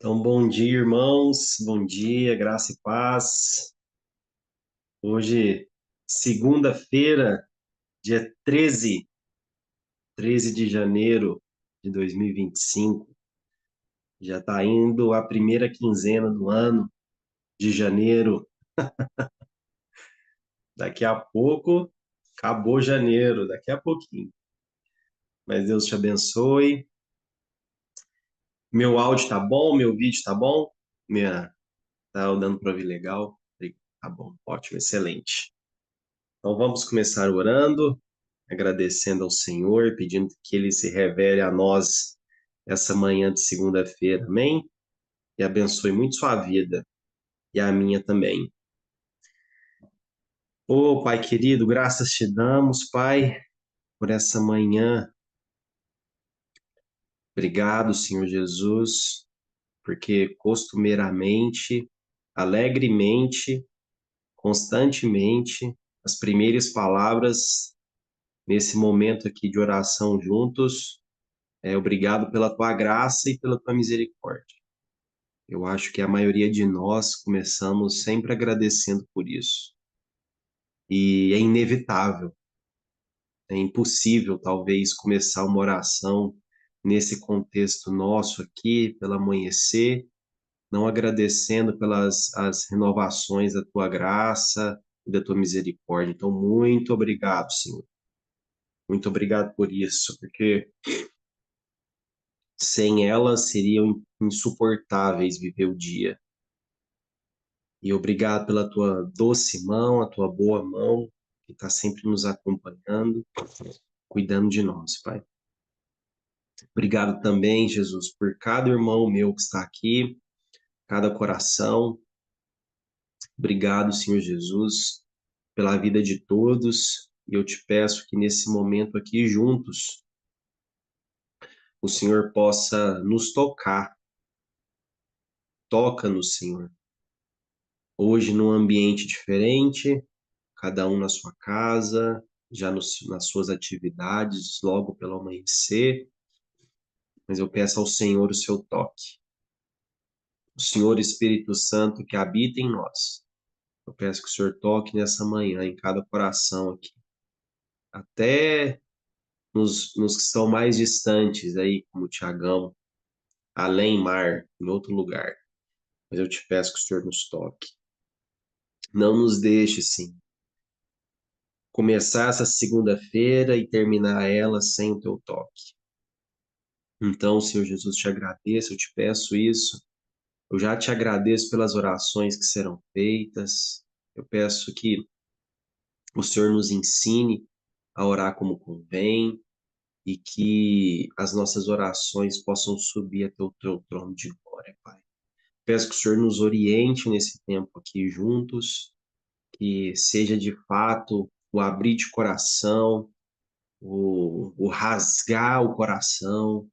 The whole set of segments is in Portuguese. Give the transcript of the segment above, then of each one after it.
Então, bom dia, irmãos. Bom dia, graça e paz. Hoje, segunda-feira, dia 13 de janeiro de 2025. Já está indo a primeira quinzena do ano de janeiro. Daqui a pouco, acabou janeiro, daqui a pouquinho. Mas Deus te abençoe. Meu áudio tá bom? Meu vídeo tá bom? Tá dando para ouvir legal? Tá bom, ótimo, excelente. Então, vamos começar orando, agradecendo ao Senhor, pedindo que Ele se revele a nós essa manhã de segunda-feira, amém? E abençoe muito sua vida e a minha também. Ô, Pai querido, graças te damos, Pai, por essa manhã. Obrigado, Senhor Jesus, porque costumeiramente, alegremente, constantemente, as primeiras palavras nesse momento aqui de oração juntos obrigado pela tua graça e pela tua misericórdia. Eu acho que a maioria de nós começamos sempre agradecendo por isso. E é inevitável, é impossível, talvez, começar uma oração nesse contexto nosso aqui, pelo amanhecer, não agradecendo pelas as renovações da tua graça e da tua misericórdia. Então, muito obrigado, Senhor. Muito obrigado por isso, porque sem elas seriam insuportáveis viver o dia. E obrigado pela tua doce mão, a tua boa mão, que está sempre nos acompanhando, cuidando de nós, Pai. Obrigado também, Jesus, por cada irmão meu que está aqui, cada coração. Obrigado, Senhor Jesus, pela vida de todos. E eu te peço que nesse momento aqui juntos, o Senhor possa nos tocar. Toca-nos, Senhor. Hoje num ambiente diferente, cada um na sua casa, já nas suas atividades, logo pelo amanhecer, mas eu peço ao Senhor o seu toque. O Senhor Espírito Santo que habita em nós. Eu peço que o Senhor toque nessa manhã, em cada coração aqui, até nos que estão mais distantes aí, como o Tiagão, além mar, em outro lugar. Mas eu te peço que o Senhor nos toque. Não nos deixe, sim, começar essa segunda-feira e terminar ela sem o teu toque. Então, Senhor Jesus, te agradeço, eu te peço isso. Eu já te agradeço pelas orações que serão feitas. Eu peço que o Senhor nos ensine a orar como convém e que as nossas orações possam subir até o teu trono de glória, Pai. Peço que o Senhor nos oriente nesse tempo aqui juntos, que seja de fato o abrir de coração, o rasgar o coração,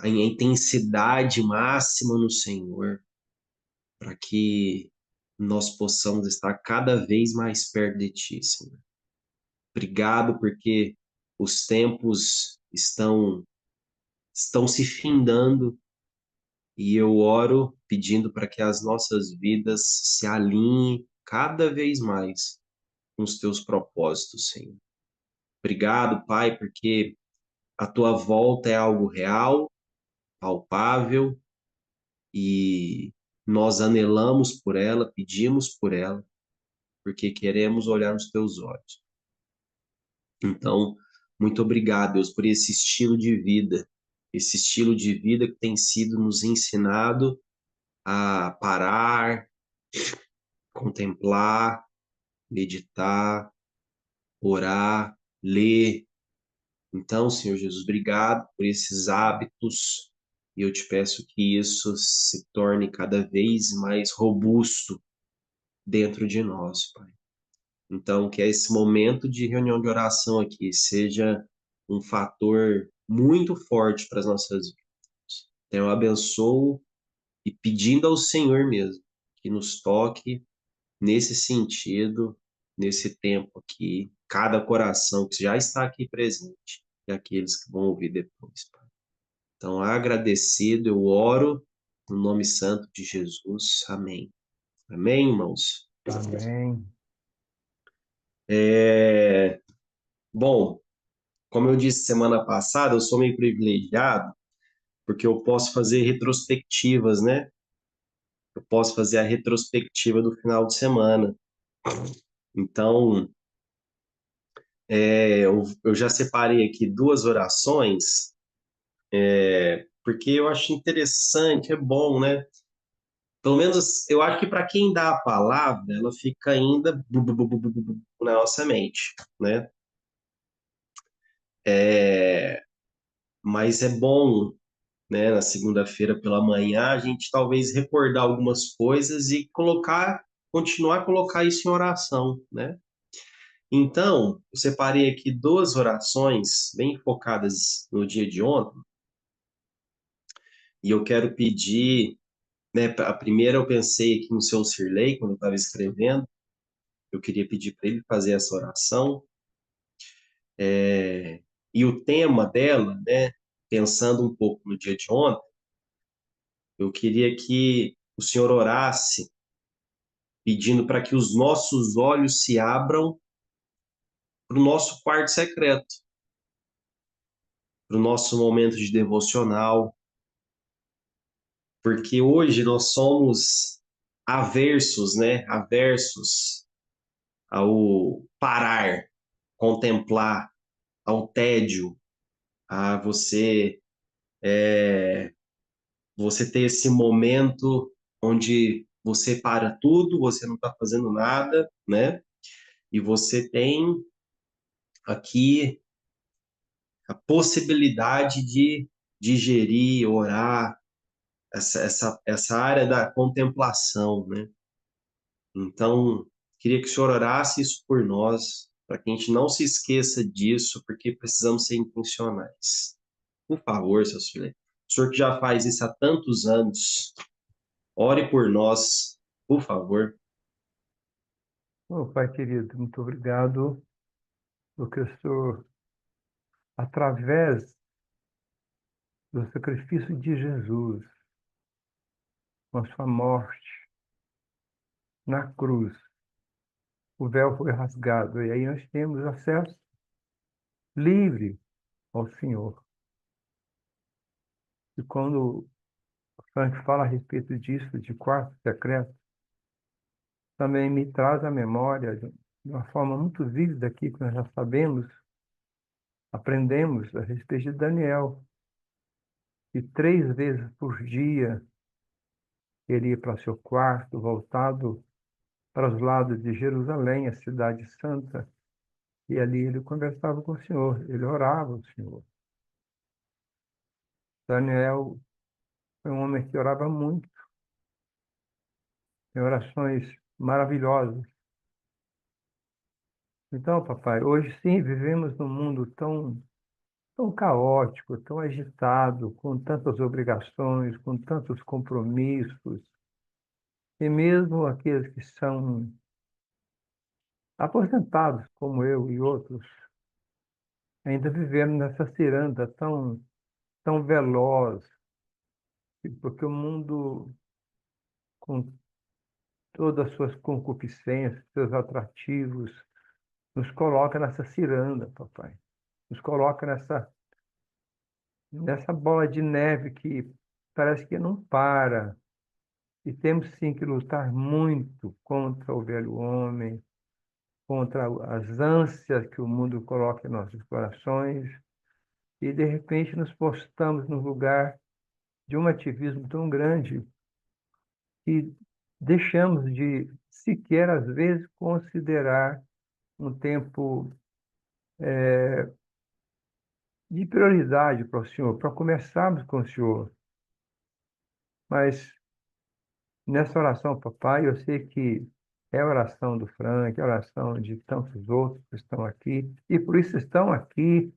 a intensidade máxima no Senhor, para que nós possamos estar cada vez mais perto de Ti, Senhor. Obrigado porque os tempos estão se findando e eu oro pedindo para que as nossas vidas se alinhem cada vez mais com os Teus propósitos, Senhor. Obrigado, Pai, porque a Tua volta é algo real, palpável e nós anelamos por ela, pedimos por ela, porque queremos olhar nos teus olhos. Então, muito obrigado, Deus, por esse estilo de vida que tem sido nos ensinado a parar, contemplar, meditar, orar, ler. Então, Senhor Jesus, obrigado por esses hábitos e eu te peço que isso se torne cada vez mais robusto dentro de nós, Pai. Então, que esse momento de reunião de oração aqui seja um fator muito forte para as nossas vidas. Então, eu abençoo e pedindo ao Senhor mesmo que nos toque nesse sentido, nesse tempo aqui, cada coração que já está aqui presente e aqueles que vão ouvir depois, Pai. Então, agradecido, eu oro No nome santo de Jesus. Amém. Amém, irmãos? Amém. Bom, como eu disse semana passada, eu sou meio privilegiado porque eu posso fazer retrospectivas, né? Eu posso fazer a retrospectiva do final de semana. Então, eu já separei aqui duas orações, porque eu acho interessante, é bom, né? Pelo menos eu acho que para quem dá a palavra, ela fica ainda na nossa mente, né? Mas é bom, né, na segunda-feira pela manhã, a gente talvez recordar algumas coisas e continuar a colocar isso em oração, né? Então, eu separei aqui duas orações bem focadas no dia de ontem, e eu quero pedir, né, a primeira eu pensei aqui no seu Sirlei, quando eu estava escrevendo, eu queria pedir para ele fazer essa oração, e o tema dela, né, pensando um pouco no dia de ontem, eu queria que o senhor orasse pedindo para que os nossos olhos se abram para o nosso quarto secreto, para o nosso momento de devocional, porque hoje nós somos aversos, né? Aversos ao parar, contemplar, ao tédio, a você ter esse momento onde você para tudo, você não está fazendo nada, né? E você tem aqui a possibilidade de digerir, orar, essa área da contemplação, né? Então, queria que o senhor orasse isso por nós, para que a gente não se esqueça disso, porque precisamos ser intencionais. Por favor, seu filho. O senhor que já faz isso há tantos anos, ore por nós, por favor. Ô, Pai querido, muito obrigado, porque o Senhor, através do sacrifício de Jesus, com a sua morte na cruz, o véu foi rasgado e aí nós temos acesso livre ao Senhor. E quando o Frank fala a respeito disso, de quarto secreto, também me traz à memória, de uma forma muito vívida aqui, que nós já sabemos, aprendemos a respeito de Daniel, que 3 vezes por dia ele ia para seu quarto, voltado para os lados de Jerusalém, a cidade santa, e ali ele conversava com o Senhor, ele orava ao Senhor. Daniel foi um homem que orava muito, em orações maravilhosas. Então, papai, hoje sim vivemos num mundo tão caótico, tão agitado, com tantas obrigações, com tantos compromissos, e mesmo aqueles que são aposentados, como eu e outros, ainda vivemos nessa ciranda tão veloz, porque o mundo, com todas as suas concupiscências, seus atrativos, nos coloca nessa ciranda, papai. Nos coloca nessa bola de neve que parece que não para. E temos sim que lutar muito contra o velho homem, contra as ânsias que o mundo coloca em nossos corações, e de repente nos postamos no lugar de um ativismo tão grande que deixamos de sequer, às vezes, considerar um tempo de prioridade para o Senhor, para começarmos com o Senhor. Mas nessa oração, papai, eu sei que é a oração do Frank, é a oração de tantos outros que estão aqui, e por isso estão aqui,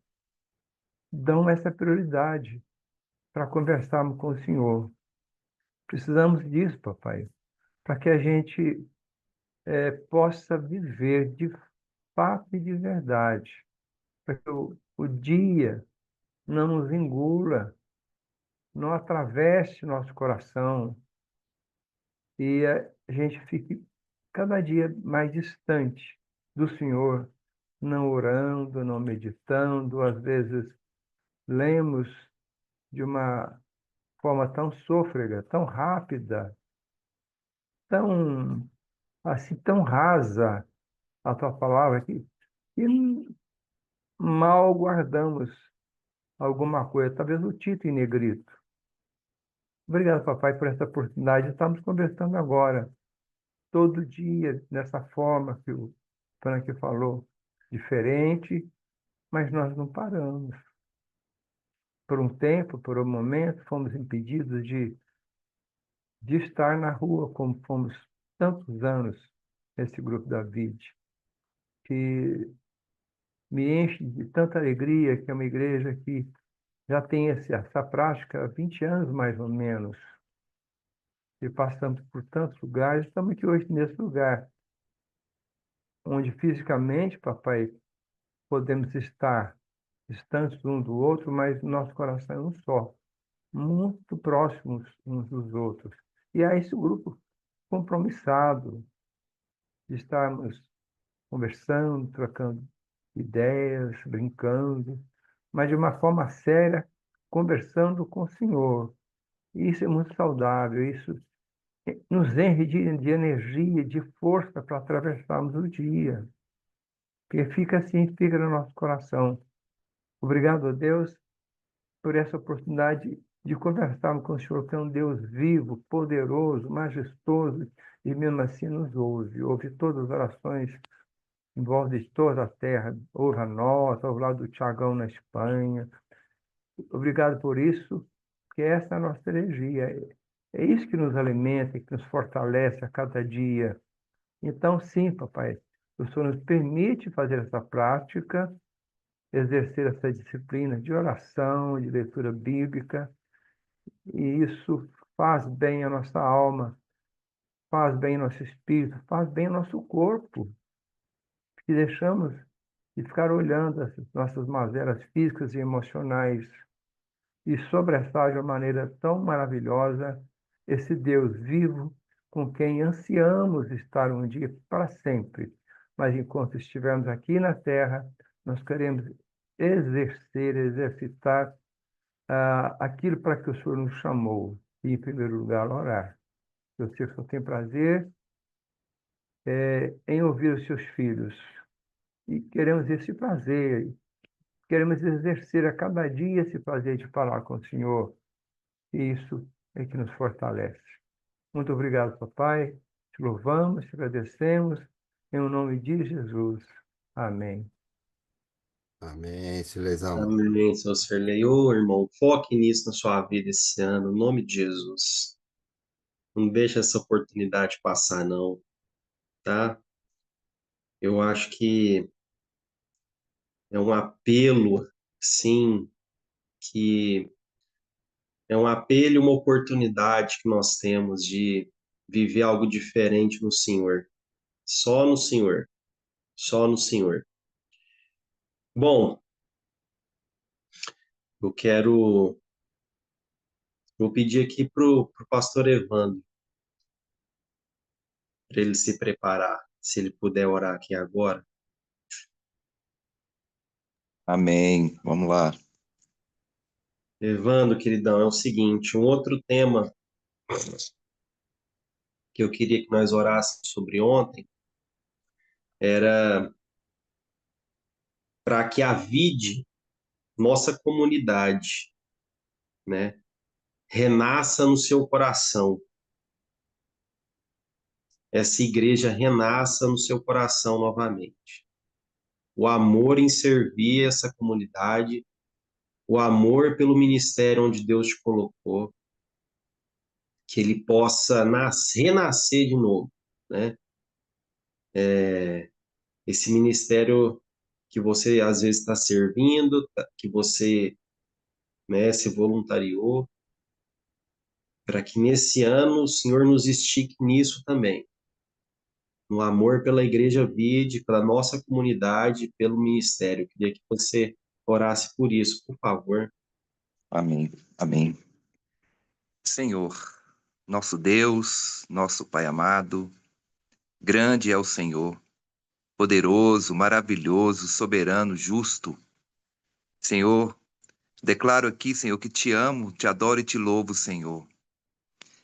dão essa prioridade para conversarmos com o Senhor. Precisamos disso, papai, para que a gente possa viver de fato e de verdade, para que o dia não nos engula, não atravesse nosso coração e a gente fique cada dia mais distante do Senhor, não orando, não meditando, às vezes lemos de uma forma tão sôfrega, tão rápida, tão assim, tão rasa a tua palavra que mal guardamos alguma coisa, talvez o Tito em negrito. Obrigado, papai, por essa oportunidade. Estamos conversando agora, todo dia, dessa forma que o Frank falou, diferente, mas nós não paramos. Por um tempo, por um momento, fomos impedidos de estar na rua, como fomos tantos anos nesse grupo da VID, que me enche de tanta alegria que é uma igreja que já tem essa prática há 20 anos, mais ou menos, e passamos por tantos lugares, estamos aqui hoje nesse lugar, onde fisicamente, papai, podemos estar distantes um do outro, mas nosso coração é um só, muito próximos uns dos outros. E há esse grupo compromissado de estarmos conversando, trocando ideias, brincando, mas de uma forma séria, conversando com o Senhor. E isso é muito saudável, isso nos enche de energia, de força para atravessarmos o dia, porque fica assim, fica no nosso coração. Obrigado a Deus por essa oportunidade de conversarmos com o Senhor, que é um Deus vivo, poderoso, majestoso, e mesmo assim nos ouve, ouve todas as orações em volta de toda a terra, ouve a nossa, ao lado do Tiagão na Espanha. Obrigado por isso, porque essa é a nossa energia. É isso que nos alimenta, que nos fortalece a cada dia. Então, sim, papai, o Senhor nos permite fazer essa prática, exercer essa disciplina de oração, de leitura bíblica, e isso faz bem à nossa alma, faz bem ao nosso espírito, faz bem ao nosso corpo, que deixamos de ficar olhando as nossas mazelas físicas e emocionais e sobressai de uma maneira tão maravilhosa esse Deus vivo com quem ansiamos estar um dia para sempre. Mas enquanto estivermos aqui na terra, nós queremos exercitar aquilo para que o Senhor nos chamou. E, em primeiro lugar, orar. Eu sei que o Senhor tem prazer em ouvir os seus filhos. E queremos esse prazer, queremos exercer a cada dia esse prazer de falar com o Senhor. E isso é que nos fortalece. Muito obrigado, papai. Te louvamos, te agradecemos. Em o nome de Jesus. Amém. Amém, Silezão. Amém, seu Serlei. Ô, irmão, foque nisso na sua vida esse ano, em nome de Jesus. Não deixa essa oportunidade passar, não, tá? Eu acho que é um apelo, sim, que é um apelo e uma oportunidade que nós temos de viver algo diferente no Senhor. Só no Senhor. Só no Senhor. Bom, eu quero. Vou pedir aqui pro pastor Evandro, para ele se preparar, se ele puder orar aqui agora. Amém. Vamos lá. Evandro, queridão, é o seguinte: um outro tema que eu queria que nós orássemos sobre ontem era para que a vide, nossa comunidade, né, renasça no seu coração. Essa igreja renasça no seu coração novamente. O amor em servir essa comunidade, o amor pelo ministério onde Deus te colocou, que ele possa renascer de novo, né? Esse ministério que você às vezes está servindo, que você, né, se voluntariou, para que nesse ano o Senhor nos estique nisso também, no amor pela Igreja Vide, pela nossa comunidade, pelo ministério. Eu queria que você orasse por isso, por favor. Amém. Amém. Senhor, nosso Deus, nosso Pai amado, grande é o Senhor, poderoso, maravilhoso, soberano, justo. Senhor, declaro aqui, Senhor, que te amo, te adoro e te louvo, Senhor.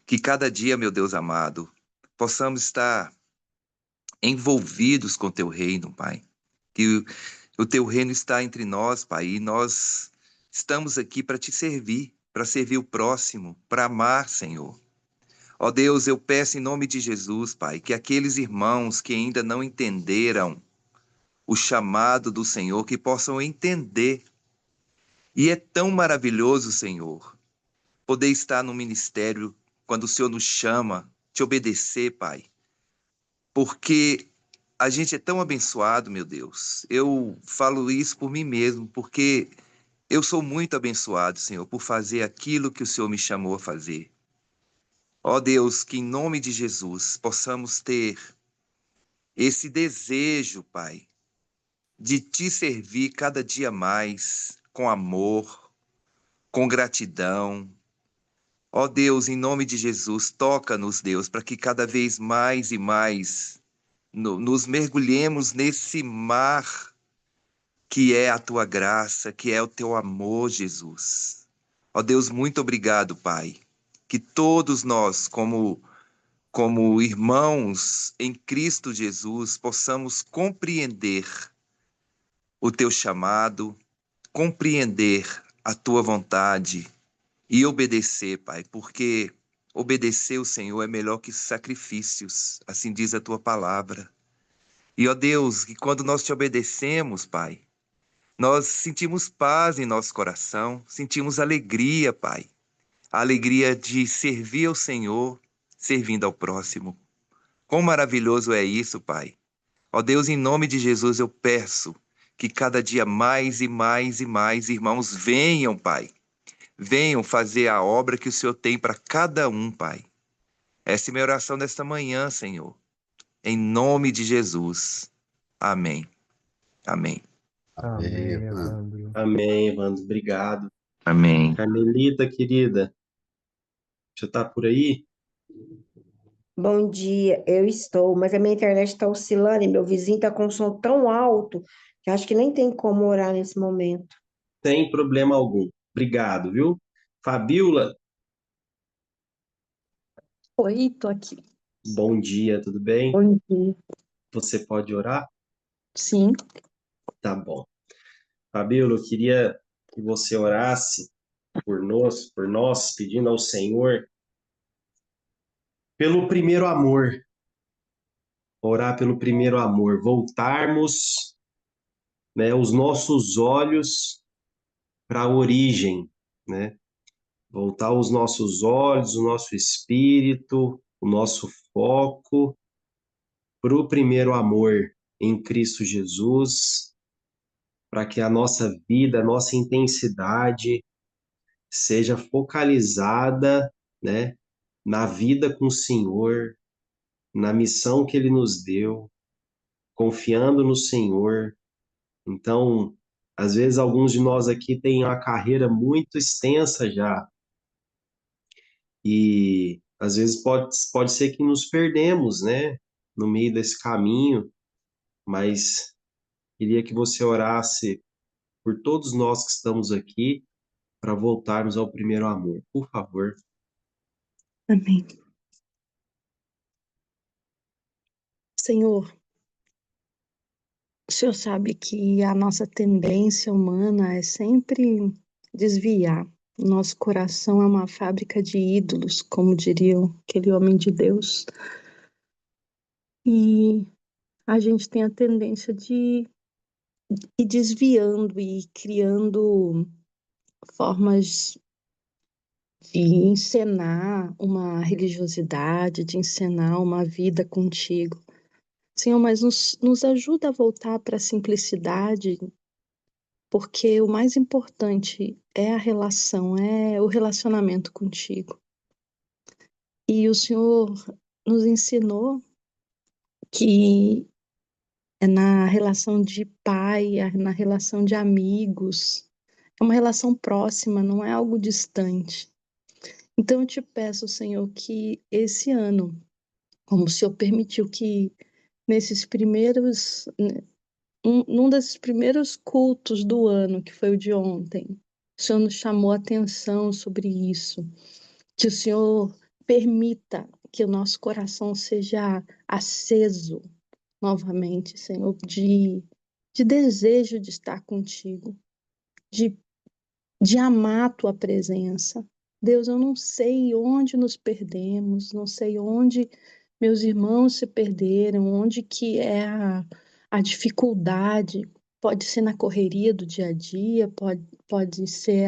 Que cada dia, meu Deus amado, possamos estar envolvidos com teu reino, Pai. Que o teu reino está entre nós, Pai, e nós estamos aqui para te servir, para servir o próximo, para amar, Senhor. Ó Deus, eu peço em nome de Jesus, Pai, que aqueles irmãos que ainda não entenderam o chamado do Senhor, que possam entender. E é tão maravilhoso, Senhor, poder estar no ministério quando o Senhor nos chama, te obedecer, Pai. Porque a gente é tão abençoado, meu Deus. Eu falo isso por mim mesmo, porque eu sou muito abençoado, Senhor, por fazer aquilo que o Senhor me chamou a fazer. Ó Deus, que em nome de Jesus possamos ter esse desejo, Pai, de te servir cada dia mais, com amor, com gratidão. Ó Deus, em nome de Jesus, toca-nos, Deus, para que cada vez mais e mais nos mergulhemos nesse mar que é a tua graça, que é o teu amor, Jesus. Ó Deus, muito obrigado, Pai. Que todos nós, como irmãos em Cristo Jesus, possamos compreender o teu chamado, compreender a tua vontade e obedecer, Pai, porque obedecer o Senhor é melhor que sacrifícios, assim diz a tua palavra. E, ó Deus, que quando nós te obedecemos, Pai, nós sentimos paz em nosso coração, sentimos alegria, Pai. A alegria de servir ao Senhor, servindo ao próximo. Quão maravilhoso é isso, Pai. Ó Deus, em nome de Jesus eu peço que cada dia mais e mais e mais irmãos venham, Pai. Venham fazer a obra que o Senhor tem para cada um, Pai. Essa é a minha oração desta manhã, Senhor. Em nome de Jesus. Amém. Amém. Amém, Amém, Evandro. Evandro. Amém, Evandro. Obrigado. Amém. Carmelita, querida, você tá por aí? Bom dia, eu estou, mas a minha internet está oscilando e meu vizinho está com um som tão alto que eu acho que nem tem como orar nesse momento. Sem problema algum. Obrigado, viu? Fabiola, Oi, tô aqui. bom dia, tudo bem? Bom dia. Você pode orar? Sim, Tá bom. Fabiola, eu queria que você orasse por nós, pedindo ao Senhor pelo primeiro amor, orar pelo primeiro amor, voltarmos, né, os nossos olhos para a origem, né? Voltar os nossos olhos, o nosso espírito, o nosso foco para o primeiro amor em Cristo Jesus, para que a nossa vida, a nossa intensidade seja focalizada, né, na vida com o Senhor, na missão que Ele nos deu, confiando no Senhor. Então, às vezes, alguns de nós aqui têm uma carreira muito extensa já, e às vezes pode ser que nos perdemos, né, no meio desse caminho, mas queria que você orasse por todos nós que estamos aqui para voltarmos ao primeiro amor, por favor. amém. Senhor, o Senhor sabe que a nossa tendência humana é sempre desviar. O nosso coração é uma fábrica de ídolos, como diria aquele homem de Deus. E a gente tem a tendência de ir desviando e criando formas de encenar uma religiosidade, de encenar uma vida contigo. Senhor, mas nos ajuda a voltar para a simplicidade, porque o mais importante é a relação, é o relacionamento contigo. E o Senhor nos ensinou que é na relação de pai, na relação de amigos, é uma relação próxima, não é algo distante. Então, eu te peço, Senhor, que esse ano, como o Senhor permitiu que nesses primeiros, num desses primeiros cultos do ano, que foi o de ontem, o Senhor nos chamou a atenção sobre isso, que o Senhor permita que o nosso coração seja aceso novamente, Senhor, de desejo de estar contigo, de, de amar a tua presença. Deus, eu não sei onde nos perdemos, não sei onde meus irmãos se perderam, onde que é a dificuldade. Pode ser na correria do dia a dia, pode ser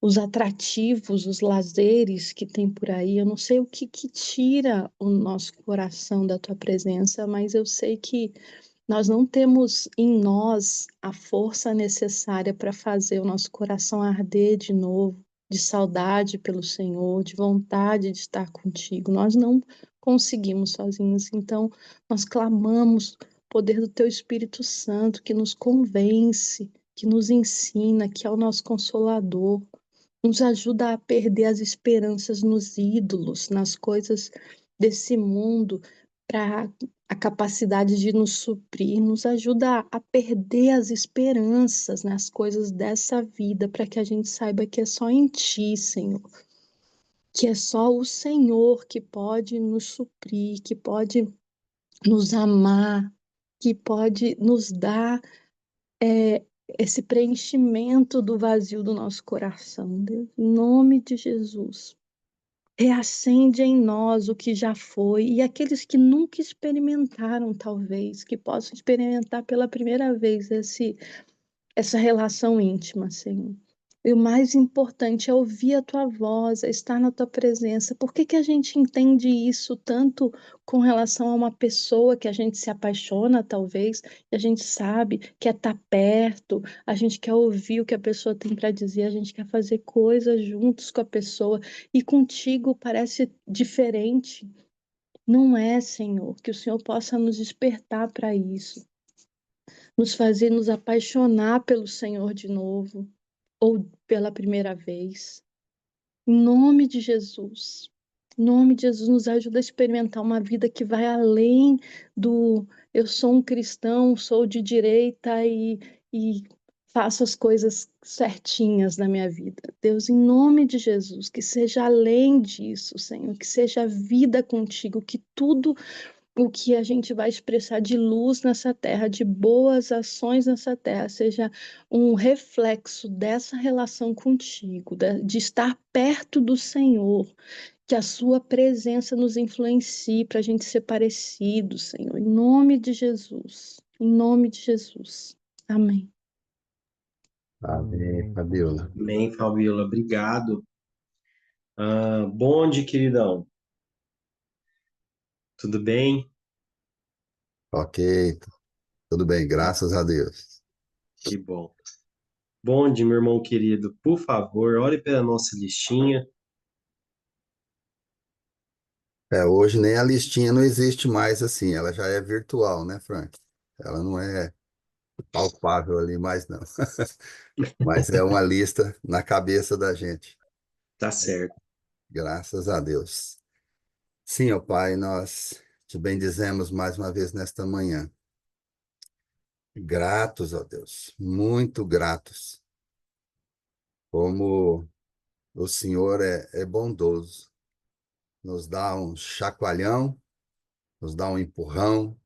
os atrativos, os lazeres que tem por aí. Eu não sei o que tira o nosso coração da tua presença, mas eu sei que nós não temos em nós a força necessária para fazer o nosso coração arder de novo, de saudade pelo Senhor, de vontade de estar contigo. Nós não conseguimos sozinhos, então nós clamamos o poder do teu Espírito Santo que nos convence, que nos ensina, que é o nosso consolador, nos ajuda a perder as esperanças nos ídolos, nas coisas desse mundo, para a capacidade de nos suprir, nos ajuda a perder as esperanças nas coisas dessa vida, para que a gente saiba que é só em Ti, Senhor, que é só o Senhor que pode nos suprir, que pode nos amar, que pode nos dar esse preenchimento do vazio do nosso coração, Deus, em nome de Jesus. Reacende em nós o que já foi, e aqueles que nunca experimentaram, talvez, que possam experimentar pela primeira vez essa relação íntima, Senhor. E o mais importante é ouvir a tua voz, é estar na tua presença. Por que que a gente entende isso tanto com relação a uma pessoa que a gente se apaixona, talvez, e a gente sabe que é estar perto, a gente quer ouvir o que a pessoa tem para dizer, a gente quer fazer coisas juntos com a pessoa, e contigo parece diferente. Não é, Senhor, que o Senhor possa nos despertar para isso, nos fazer nos apaixonar pelo Senhor de novo ou pela primeira vez. Em nome de Jesus. Em nome de Jesus, nos ajuda a experimentar uma vida que vai além do eu sou um cristão, sou de direita e faço as coisas certinhas na minha vida. Deus, em nome de Jesus, que seja além disso, Senhor, que seja vida contigo, que tudo o que a gente vai expressar de luz nessa terra, de boas ações nessa terra, seja um reflexo dessa relação contigo, de estar perto do Senhor, que a sua presença nos influencie para a gente ser parecido, Senhor, em nome de Jesus, em nome de Jesus. Amém. Amém, Fabiola. Amém, Fabiola, obrigado. Bonde, queridão. Tudo bem? Ok, tudo bem, graças a Deus. Que bom. Bonde, meu irmão querido, por favor, olhe pela nossa listinha. Hoje nem a listinha não existe mais assim, ela já é virtual, né, Frank? Ela não é palpável ali mais, não. Mas é uma lista na cabeça da gente, Tá certo. graças a Deus. Sim, ó Pai, nós te bendizemos mais uma vez nesta manhã. Gratos, ó Deus, muito gratos. Como o Senhor é bondoso, nos dá um chacoalhão, nos dá um empurrão,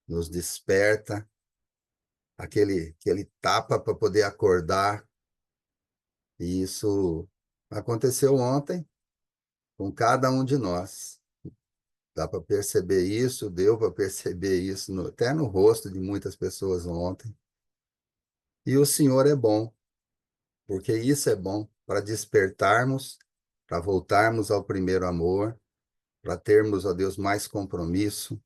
nos desperta, aquele tapa para poder acordar. E isso aconteceu ontem com cada um de nós. Dá para perceber isso, deu para perceber isso até no rosto de muitas pessoas ontem. E o Senhor é bom, porque isso é bom para despertarmos, para voltarmos ao primeiro amor, para termos, ó Deus, mais compromisso.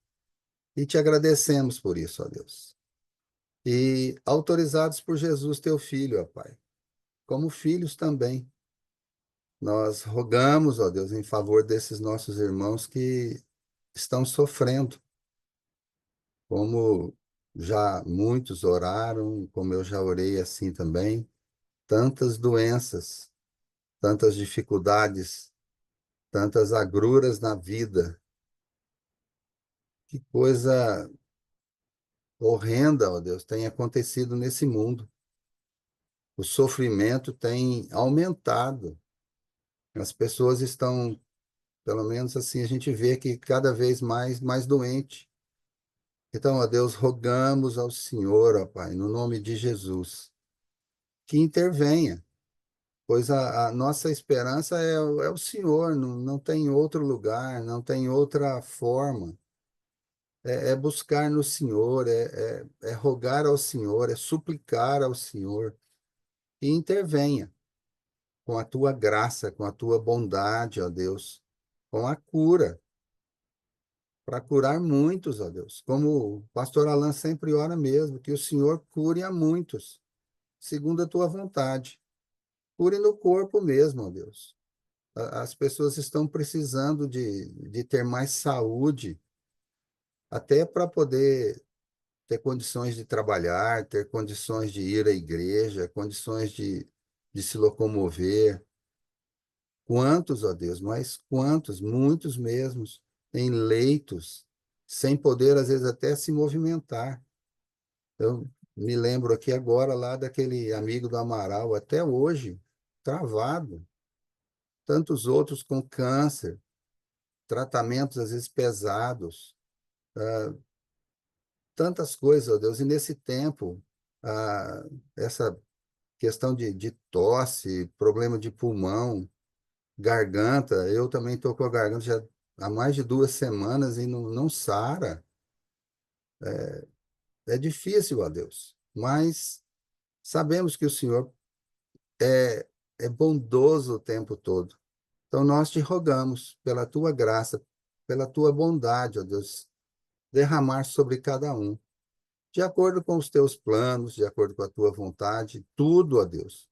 E te agradecemos por isso, ó Deus. E autorizados por Jesus, teu filho, ó Pai, como filhos também. Nós rogamos, ó Deus, em favor desses nossos irmãos que estão sofrendo, como já muitos oraram, como eu já orei assim também, tantas doenças tantas dificuldades, tantas agruras na vida. Que coisa horrenda, ó Deus, tem acontecido nesse mundo. O sofrimento tem aumentado. As pessoas estão, pelo menos assim, a gente vê que cada vez mais doente. Então, ó Deus, rogamos ao Senhor, ó Pai, no nome de Jesus, que intervenha, pois a nossa esperança é o Senhor, não tem outro lugar, não tem outra forma. É buscar no Senhor, é rogar ao Senhor, é suplicar ao Senhor, e intervenha com a tua graça, com a tua bondade, ó Deus, com a cura, para curar muitos, ó Deus. Como o pastor Alan sempre ora mesmo, que o Senhor cure a muitos, segundo a tua vontade. Cure no corpo mesmo, ó Deus. As pessoas estão precisando de ter mais saúde, até para poder ter condições de trabalhar, ter condições de ir à igreja, condições de se locomover. Quantos, ó Deus, mas quantos, muitos mesmos, em leitos, sem poder, às vezes, até se movimentar. Eu me lembro aqui agora lá daquele amigo do Amaral, até hoje, travado. Tantos outros com câncer, tratamentos, às vezes, pesados. Tantas coisas, ó Deus, e nesse tempo, essa questão de tosse, problema de pulmão, garganta, eu também estou com a garganta já há mais de 2 semanas e não sara. É difícil, ó Deus, mas sabemos que o Senhor é bondoso o tempo todo. Então nós te rogamos pela tua graça, pela tua bondade, ó Deus, derramar sobre cada um, de acordo com os teus planos, de acordo com a tua vontade, tudo, ó Deus,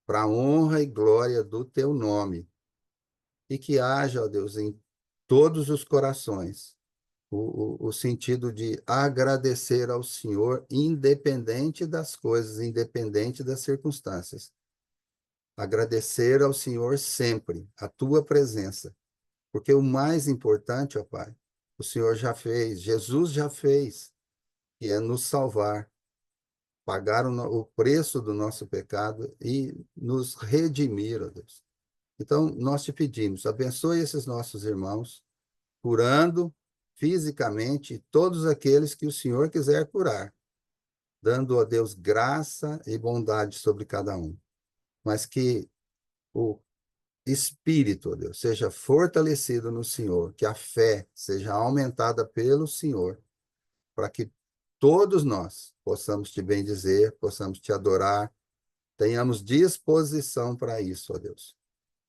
para a honra e glória do teu nome. E que haja, ó Deus, em todos os corações o sentido de agradecer ao Senhor, independente das coisas, independente das circunstâncias. Agradecer ao Senhor sempre, a tua presença, porque o mais importante, ó Pai, o Senhor já fez, Jesus já fez, que é nos salvar, pagar o preço do nosso pecado e nos redimir, ó Deus. Então, nós te pedimos, abençoe esses nossos irmãos, curando fisicamente todos aqueles que o Senhor quiser curar, dando a Deus graça e bondade sobre cada um. Mas que o espírito, ó Deus, seja fortalecido no Senhor, que a fé seja aumentada pelo Senhor, para que todos nós possamos te bendizer, possamos te adorar, tenhamos disposição para isso, ó Deus.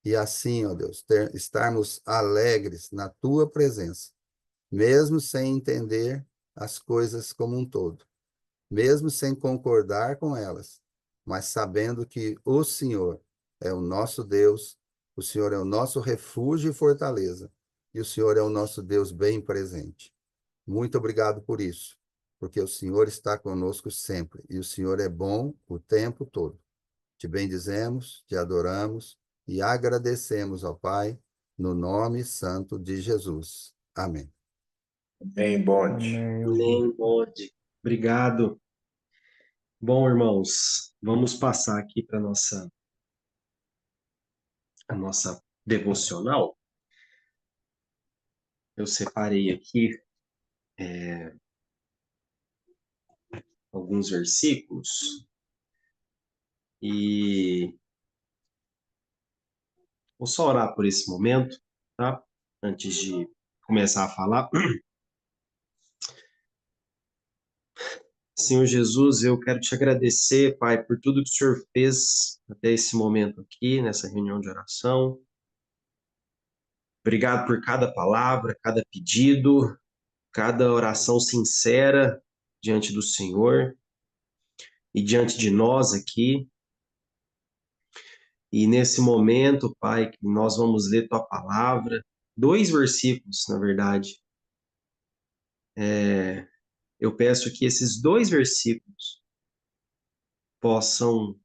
E assim, ó Deus, estarmos alegres na tua presença, mesmo sem entender as coisas como um todo, mesmo sem concordar com elas, mas sabendo que o Senhor é o nosso Deus, o Senhor é o nosso refúgio e fortaleza, e o Senhor é o nosso Deus bem presente. Muito obrigado por isso, porque o Senhor está conosco sempre, e o Senhor é bom o tempo todo. Te bendizemos, te adoramos e agradecemos ao Pai, no nome santo de Jesus. Amém. Bem, bonde. Amém. Nem pode. Obrigado. Bom, irmãos, vamos passar aqui para a nossa devocional. Eu separei aqui alguns versículos e vou só orar por esse momento, tá? Antes de começar a falar. Senhor Jesus, eu quero te agradecer, Pai, por tudo que o Senhor fez até esse momento aqui, nessa reunião de oração. Obrigado por cada palavra, cada pedido, cada oração sincera diante do Senhor e diante de nós aqui. E nesse momento, Pai, que nós vamos ler tua palavra, 2 versículos, na verdade. Eu peço que esses 2 versículos possam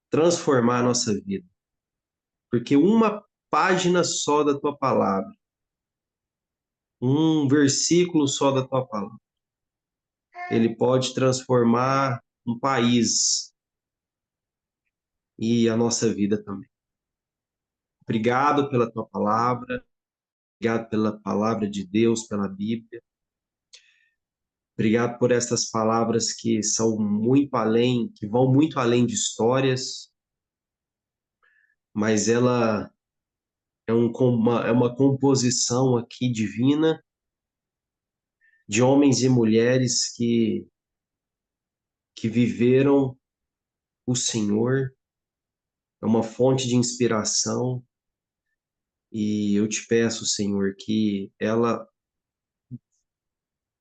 transformar a nossa vida. Porque uma página só da tua palavra, um versículo só da tua palavra, ele pode transformar um país e a nossa vida também. Obrigado pela tua palavra, obrigado pela palavra de Deus, pela Bíblia. Obrigado por essas palavras que são muito além, que vão muito além de histórias, mas ela é uma composição aqui divina de homens e mulheres que viveram o Senhor, é uma fonte de inspiração, e eu te peço, Senhor, que ela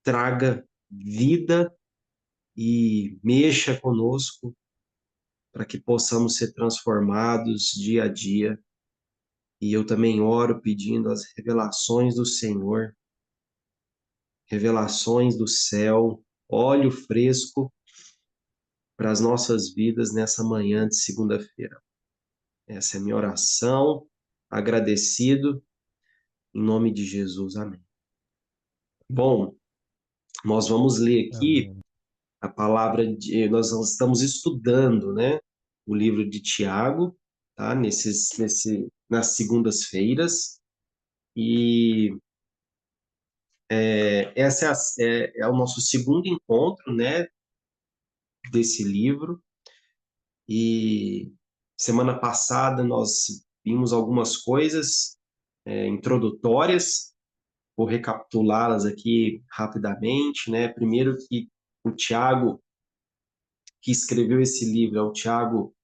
traga vida e mexa conosco para que possamos ser transformados dia a dia. E eu também oro pedindo as revelações do Senhor, revelações do céu, óleo fresco para as nossas vidas nessa manhã de segunda-feira. Essa é a minha oração, agradecido, em nome de Jesus, amém. Bom, nós vamos ler aqui Amém. a palavra de. Nós estamos estudando, né, o livro de Tiago, tá? Nas segundas-feiras, e essa é o nosso segundo encontro, né, desse livro. E semana passada nós vimos algumas coisas introdutórias, vou recapitulá-las aqui rapidamente, né? Primeiro que o Tiago, que escreveu esse livro, é o Tiago,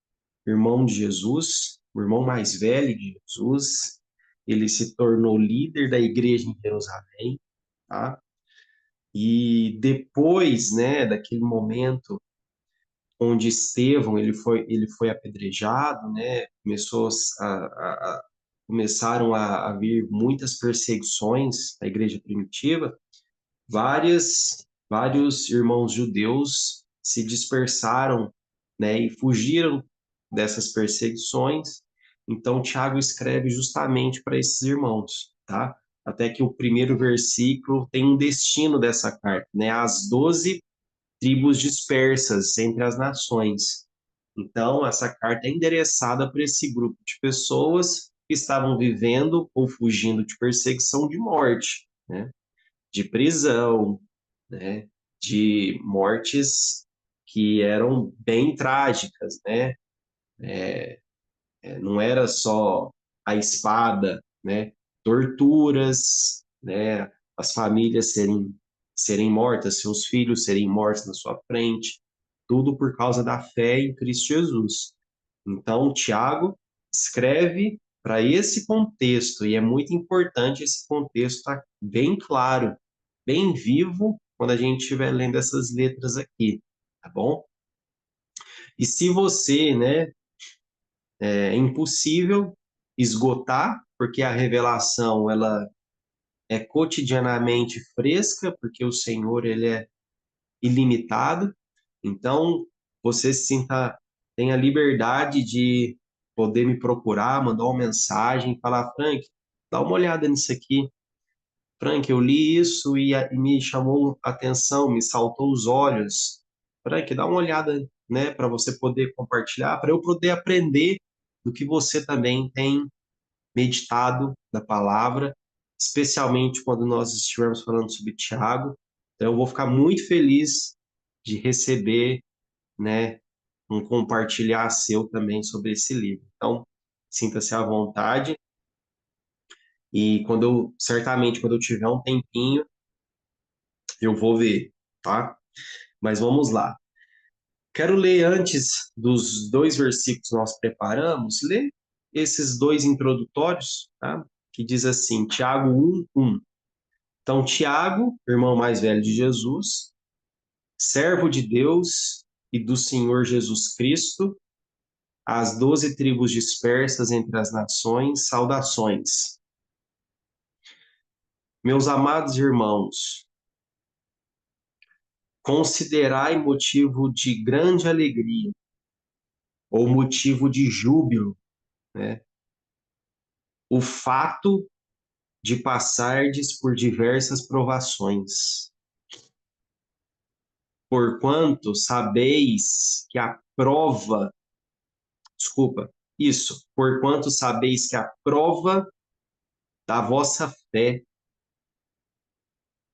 irmão de Jesus, o irmão mais velho de Jesus. Ele se tornou líder da igreja em Jerusalém, tá? E depois, né, daquele momento onde Estevão ele foi apedrejado, né? Começaram a vir muitas perseguições à igreja primitiva. Vários irmãos judeus se dispersaram, né, e fugiram dessas perseguições. Então Tiago escreve justamente para esses irmãos, tá? Até que o primeiro versículo tem um destino dessa carta, né? As 12 tribos dispersas entre as nações. Então, essa carta é endereçada para esse grupo de pessoas que estavam vivendo ou fugindo de perseguição, de morte, né? De prisão, né? De mortes que eram bem trágicas, né? Não era só a espada, né? Torturas, né? As famílias serem mortas, seus filhos serem mortos na sua frente, tudo por causa da fé em Cristo Jesus. Então, Tiago escreve para esse contexto, e é muito importante esse contexto estar bem claro, bem vivo, quando a gente estiver lendo essas letras aqui, tá bom? E se você, né, é impossível esgotar, porque a revelação, ela é cotidianamente fresca, porque o Senhor, ele é ilimitado. Então, você tem a liberdade de poder me procurar, mandar uma mensagem, falar: Frank, dá uma olhada nisso aqui. Frank, eu li isso e me chamou a atenção, me saltou os olhos. Frank, dá uma olhada, né, para você poder compartilhar, para eu poder aprender do que você também tem meditado da palavra, especialmente quando nós estivermos falando sobre Tiago. Então, eu vou ficar muito feliz de receber, né, um compartilhar seu também sobre esse livro. Então, sinta-se à vontade e certamente quando eu tiver um tempinho, eu vou ver, tá? Mas vamos lá. Quero ler antes dos dois versículos que nós preparamos, ler esses dois introdutórios, tá? Que diz assim, Tiago 1:1. Então, Tiago, irmão mais velho de Jesus, servo de Deus e do Senhor Jesus Cristo, às 12 tribos dispersas entre as nações, saudações. Meus amados irmãos, considerai motivo de grande alegria ou motivo de júbilo, né? o fato de passardes por diversas provações, porquanto sabeis que a prova, porquanto sabeis que a prova da vossa fé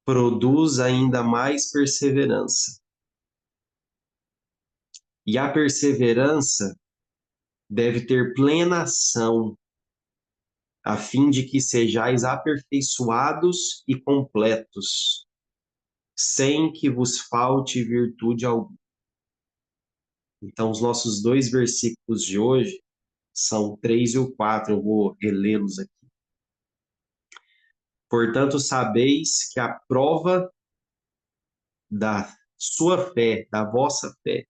produz ainda mais perseverança. E a perseverança deve ter plena ação, a fim de que sejais aperfeiçoados e completos, sem que vos falte virtude alguma. Então, os nossos 2 versículos de hoje são o 3 e o 4, eu vou relê-los aqui. Portanto, sabeis que a prova da sua fé, da vossa fé,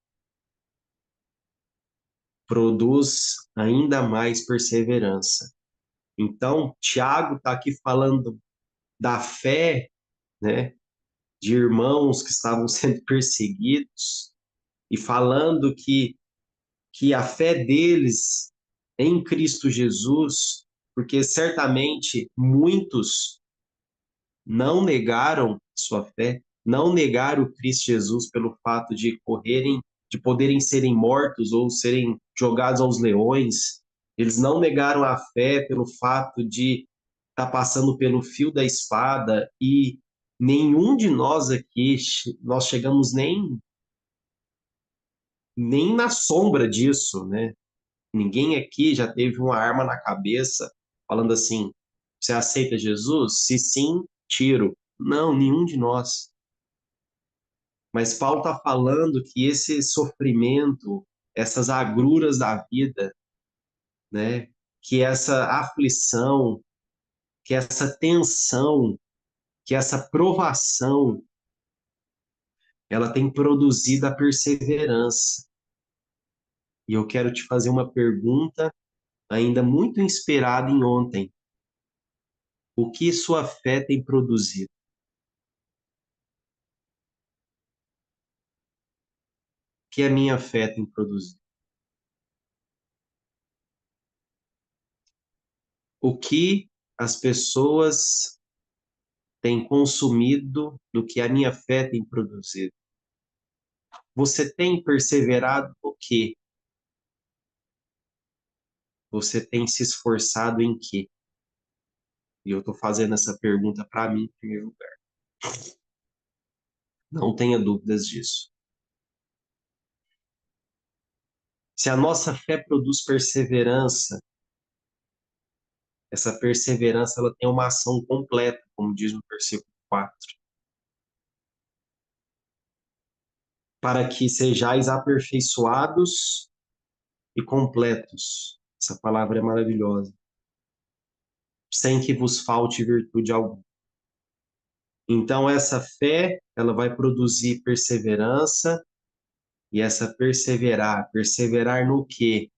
produz ainda mais perseverança. Então, Tiago está aqui falando da fé, né, de irmãos que estavam sendo perseguidos e falando que a fé deles em Cristo Jesus, porque certamente muitos não negaram sua fé, não negaram o Cristo Jesus pelo fato de poderem serem mortos ou serem jogados aos leões. Eles não negaram a fé pelo fato de estar passando pelo fio da espada, e nenhum de nós aqui, nós chegamos nem na sombra disso, né? Ninguém aqui já teve uma arma na cabeça falando assim: você aceita Jesus? Se sim, tiro. Não, nenhum de nós. Mas Paulo está falando que esse sofrimento, essas agruras da vida, né, que essa aflição, que essa tensão, que essa provação, ela tem produzido a perseverança. E eu quero te fazer uma pergunta ainda muito inspirada em ontem. O que sua fé tem produzido? O que a minha fé tem produzido? O que as pessoas têm consumido do que a minha fé tem produzido? Você tem perseverado no quê? Você tem se esforçado em quê? E eu estou fazendo essa pergunta para mim em primeiro lugar. Não tenha dúvidas disso. Se a nossa fé produz perseverança, essa perseverança ela tem uma ação completa, como diz no versículo 4. Para que sejais aperfeiçoados e completos. Essa palavra é maravilhosa. Sem que vos falte virtude alguma. Então, essa fé, ela vai produzir perseverança, e essa perseverar no quê?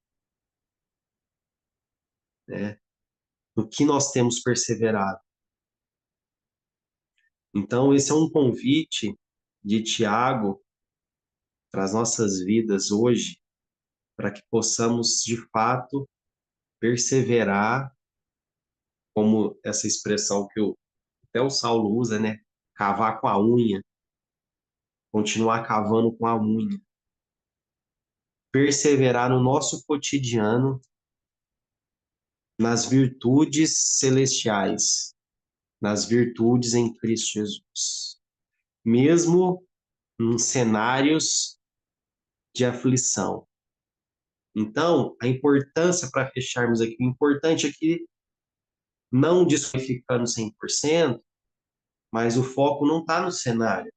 Né? No que nós temos perseverado. Então, esse é um convite de Tiago para as nossas vidas hoje, para que possamos, de fato, perseverar, como essa expressão que até o Saulo usa, né? Cavar com a unha, continuar cavando com a unha. Perseverar no nosso cotidiano, nas virtudes celestiais, nas virtudes em Cristo Jesus. Mesmo em cenários de aflição. Então, a importância, para fecharmos aqui, o importante aqui, não desqualificando 100%, mas o foco não está no cenário.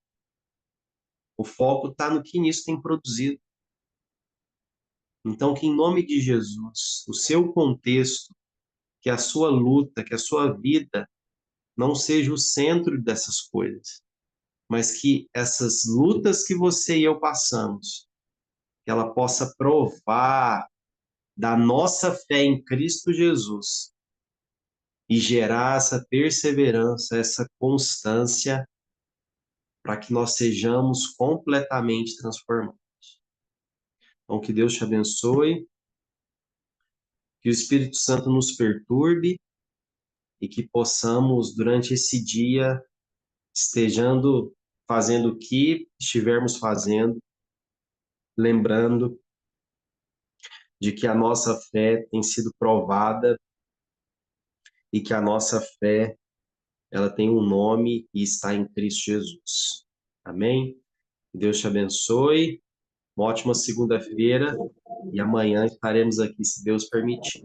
O foco está no que nisso tem produzido. Então, que em nome de Jesus, o seu contexto, que a sua luta, que a sua vida não seja o centro dessas coisas, mas que essas lutas que você e eu passamos, que ela possa provar da nossa fé em Cristo Jesus e gerar essa perseverança, essa constância, para que nós sejamos completamente transformados. Então, que Deus te abençoe, que o Espírito Santo nos perturbe e que possamos, durante esse dia, estejando fazendo o que estivermos fazendo, lembrando de que a nossa fé tem sido provada e que a nossa fé, ela tem um nome e está em Cristo Jesus. Amém? Deus te abençoe. Uma ótima segunda-feira e amanhã estaremos aqui, se Deus permitir.